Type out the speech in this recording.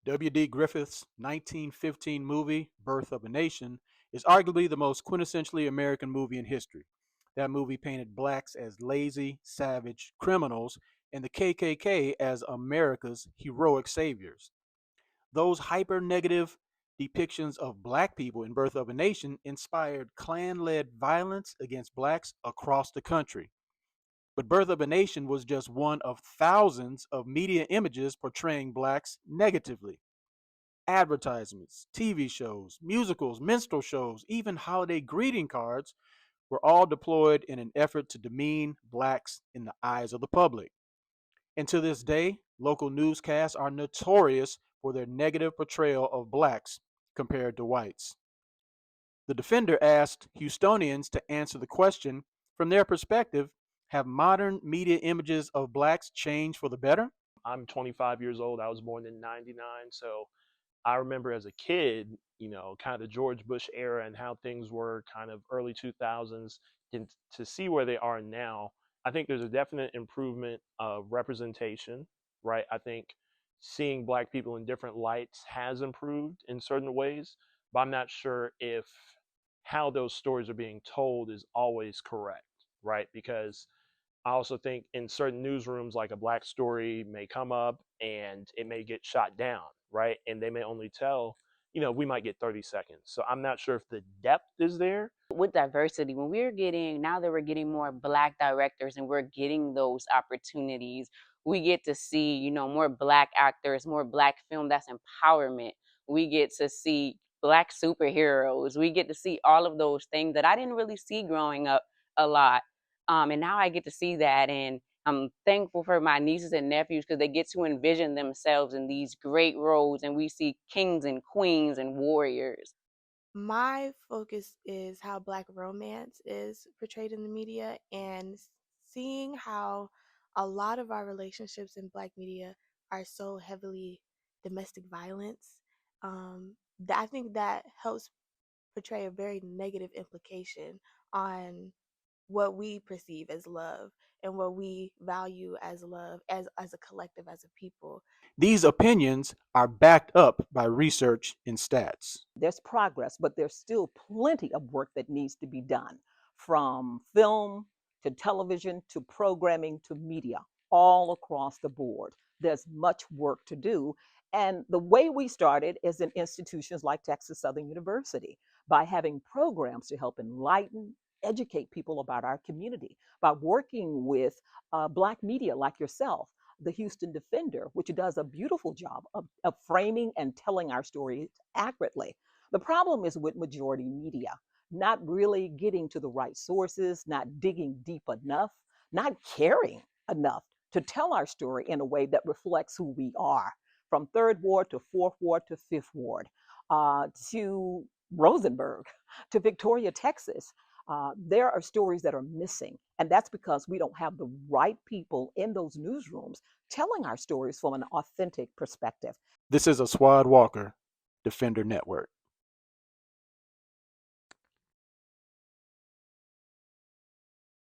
W.D. Griffith's 1915 movie, Birth of a Nation, is arguably the most quintessentially American movie in history. That movie painted blacks as lazy, savage criminals and the KKK as America's heroic saviors. Those hyper negative depictions of black people in Birth of a Nation inspired Klan led violence against blacks across the country. But Birth of a Nation was just one of thousands of media images portraying blacks negatively. Advertisements, TV shows, musicals, minstrel shows, even holiday greeting cards were all deployed in an effort to demean blacks in the eyes of the public. And to this day, local newscasts are notorious for their negative portrayal of blacks compared to whites. The defender asked Houstonians to answer the question from their perspective, have modern media images of blacks changed for the better? I'm 25 years old. I was born in 99. So I remember as a kid, kind of the George Bush era and how things were kind of early 2000s, and to see where they are now. I think there's a definite improvement of representation, right? I think seeing black people in different lights has improved in certain ways, but I'm not sure if how those stories are being told is always correct, right? Because I also think in certain newsrooms, like a black story may come up and it may get shot down, right? And they may only tell, we might get 30 seconds. So I'm not sure if the depth is there. With diversity, when we're getting now that we're getting more black directors and we're getting those opportunities, we get to see, more black actors, more black film. That's empowerment. We get to see black superheroes. We get to see all of those things that I didn't really see growing up a lot. And now I get to see that, and I'm thankful for my nieces and nephews because they get to envision themselves in these great roles, and we see kings and queens and warriors. My focus is how Black romance is portrayed in the media and seeing how a lot of our relationships in Black media are so heavily domestic violence. I think that helps portray a very negative implication on what we perceive as love and what we value as love as a collective, as a people. These opinions are backed up by research and stats. There's progress, but there's still plenty of work that needs to be done, from film to television to programming to media, all across the board. There's much work to do. And the way we started is in institutions like Texas Southern University by having programs to help enlighten, educate people about our community, by working with Black media like yourself, the Houston Defender, which does a beautiful job of framing and telling our stories accurately. The problem is with majority media, not really getting to the right sources, not digging deep enough, not caring enough to tell our story in a way that reflects who we are, from Third Ward to Fourth Ward to Fifth Ward, to Rosenberg, to Victoria, Texas. There are stories that are missing, and that's because we don't have the right people in those newsrooms telling our stories from an authentic perspective. This is Aswad Walker, Defender Network.